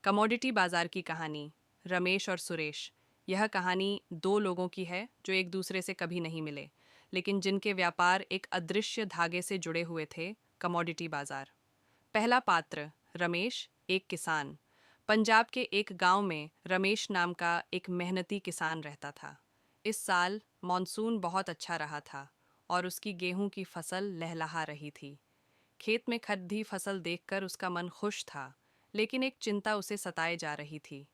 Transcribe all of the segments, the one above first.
Commodity बाजार की कहानी। रमेश और सुरेश। यह कहानी दो लोगों की है जो एक दूसरे से कभी नहीं मिले, लेकिन जिनके व्यापार एक अदृश्य धागे से जुड़े हुए थे। कमोडिटी बाजार। पहला पात्र रमेश, एक किसान। पंजाब के एक गांव में रमेश नाम का एक मेहनती किसान रहता था। इस साल मॉनसून बहुत अच्छा रहा था और उसकी गेहूं की फसल लहलहा रही थी। खेत में खड़ी फसल देखकर उसका मन खुश था, लेकिन एक चिंता उसे सताए जा रही थी।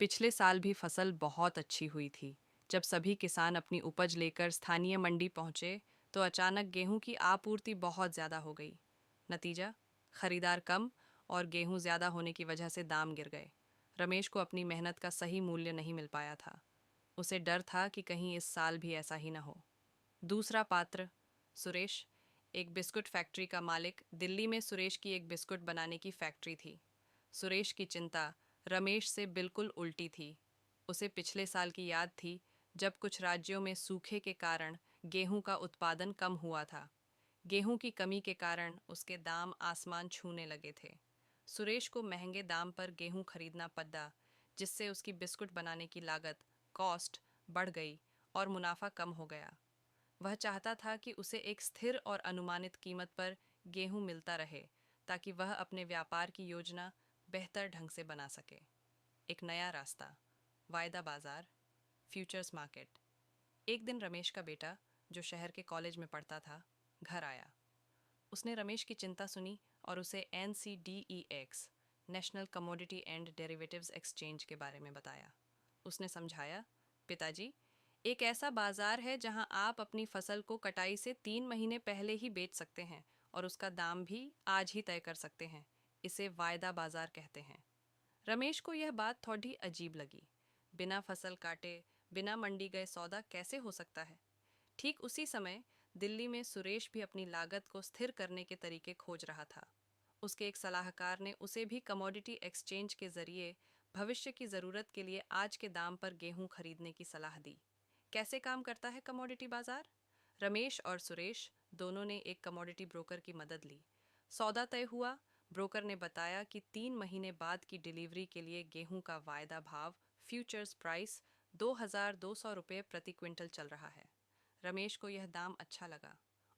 पिछले साल भी फसल बहुत अच्छी हुई थी। जब सभी किसान अपनी उपज लेकर स्थानीय मंडी पहुंचे, तो अचानक गेहूं की आपूर्ति बहुत ज़्यादा हो गई। नतीजा, खरीदार कम और गेहूं ज़्यादा होने की वजह से दाम गिर गए। रमेश को अपनी मेहनत का सही मूल्य नहीं मिल पाया था। उसे डर था कि कहीं इस साल भी ऐसा ही न हो। दूसरा पात्र सुरेश, एक बिस्कुट फैक्ट्री का मालिक। दिल्ली में सुरेश की एक बिस्कुट बनाने की फैक्ट्री थी। सुरेश की चिंता रमेश से बिल्कुल उल्टी थी। उसे पिछले साल की याद थी, जब कुछ राज्यों में सूखे के कारण गेहूं का उत्पादन कम हुआ था। गेहूं की कमी के कारण उसके दाम आसमान छूने लगे थे। सुरेश को महंगे दाम पर गेहूं खरीदना पड़ा, जिससे उसकी बिस्कुट बनाने की लागत कॉस्ट बढ़ गई और मुनाफा कम हो गया। वह चाहता था कि उसे एक स्थिर और अनुमानित कीमत पर गेहूं मिलता रहे, ताकि वह अपने व्यापार की योजना बेहतर ढंग से बना सके। एक नया रास्ता, वायदा बाजार, फ्यूचर्स मार्केट। एक दिन रमेश का बेटा, जो शहर के कॉलेज में पढ़ता था, घर आया। उसने रमेश की चिंता सुनी और उसे NCDEX, national commodity and derivatives exchange के बारे में बताया। उसने समझाया, पिताजी, एक ऐसा बाजार है जहां आप अपनी फसल को कटाई से 3 महीने पहले ही बेच सकते हैं और उसका दाम भी आज ही तय कर सकते हैं। इसे वायदा बाजार कहते हैं। रमेश को यह बात थोड़ी अजीब लगी। बिना फसल काटे, बिना मंडी गए सौदा कैसे हो सकता है? ठीक उसी समय दिल्ली में सुरेश भी अपनी लागत को स्थिर करने के तरीके खोज रहा था। उसके एक सलाहकार ने उसे भी कमोडिटी एक्सचेंज के जरिए भविष्य की ज़रूरत के लिए आज के दाम पर गेहूं खरीदने की सलाह दी। कैसे काम करता है कमोडिटी बाजार? रमेश और सुरेश दोनों ने एक कमोडिटी ब्रोकर की मदद ली। सौदा तय हुआ। ब्रोकर ने बताया कि 3 महीने बाद की डिलीवरी के लिए गेहूं का वायदा भाव फ्यूचर्स प्राइस 2200 रुपये प्रति क्विंटल चल रहा है। रमेश को यह दाम अच्छा लगा।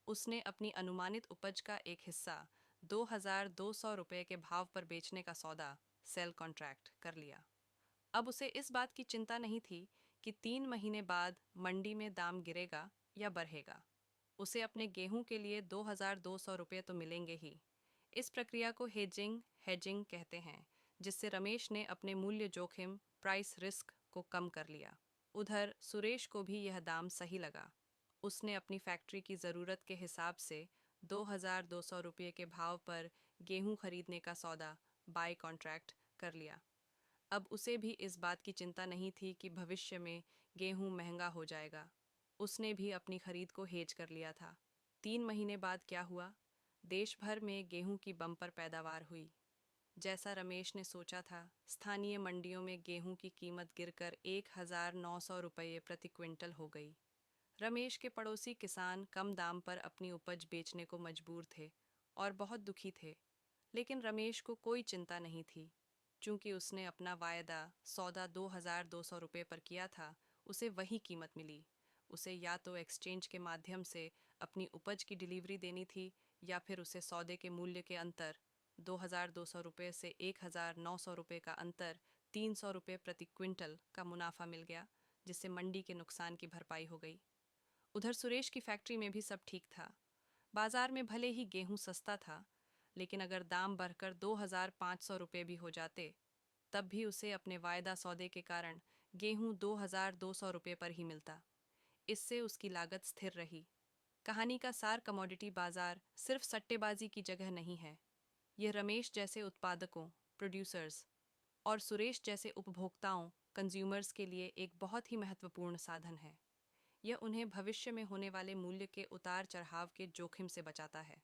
उसने अपनी अनुमानित उपज का एक हिस्सा 2200 रुपये के भाव पर बेचने का सौदा, सेल कॉन्ट्रैक्ट, कर लिया। अब उसे इस बात की चिंता नहीं थी कि 3 महीने बाद मंडी में दाम गिरेगा या बढ़ेगा। उसे अपने गेहूं के लिए 2200 रुपये तो मिलेंगे ही। इस प्रक्रिया को हेजिंग कहते हैं, जिससे रमेश ने अपने मूल्य जोखिम, प्राइस रिस्क को कम कर लिया। उधर सुरेश को भी यह दाम सही लगा। उसने अपनी फैक्ट्री की ज़रूरत के हिसाब से 2200 रुपये के भाव पर गेहूं खरीदने का सौदा, बाय कॉन्ट्रैक्ट, कर लिया। अब उसे भी इस बात की चिंता नहीं थी कि भविष्य में गेहूं महंगा हो जाएगा। उसने भी अपनी खरीद को हेज कर लिया था। 3 महीने बाद क्या हुआ? देश भर में गेहूं की बम्पर पैदावार हुई। जैसा रमेश ने सोचा था, स्थानीय मंडियों में गेहूं की कीमत गिरकर 1900 रुपये प्रति क्विंटल हो गई। रमेश के पड़ोसी किसान कम दाम पर अपनी उपज बेचने को मजबूर थे और बहुत दुखी थे, लेकिन रमेश को कोई चिंता नहीं थी। चूंकि उसने अपना वायदा सौदा 2200 रुपये पर किया था, उसे वही कीमत मिली। उसे या तो एक्सचेंज के माध्यम से अपनी उपज की डिलीवरी देनी थी, या फिर उसे सौदे के मूल्य के अंतर, 2200 रुपये से 1900 रुपये का अंतर, 300 रुपये प्रति क्विंटल का मुनाफा मिल गया, जिससे मंडी के नुकसान की भरपाई हो गई। उधर सुरेश की फैक्ट्री में भी सब ठीक था। बाजार में भले ही गेहूं सस्ता था, लेकिन अगर दाम बढ़कर 2500 रुपये भी हो जाते, तब भी उसे अपने वायदा सौदे के कारण गेहूं 2200 रुपये पर ही मिलता। इससे उसकी लागत स्थिर रही। कहानी का सार, कमोडिटी बाजार सिर्फ सट्टेबाजी की जगह नहीं है। यह रमेश जैसे उत्पादकों, प्रोड्यूसर्स, और सुरेश जैसे उपभोक्ताओं, कंज्यूमर्स के लिए एक बहुत ही महत्वपूर्ण साधन है। यह उन्हें भविष्य में होने वाले मूल्य के उतार चढ़ाव के जोखिम से बचाता है।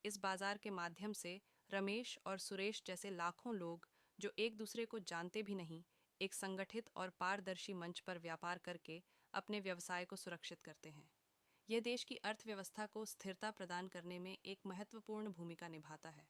इस बाजार के माध्यम से रमेश और सुरेश जैसे लाखों लोग, जो एक दूसरे को जानते भी नहीं, एक संगठित और पारदर्शी मंच पर व्यापार करके अपने व्यवसाय को सुरक्षित करते हैं। यह देश की अर्थव्यवस्था को स्थिरता प्रदान करने में एक महत्वपूर्ण भूमिका निभाता है।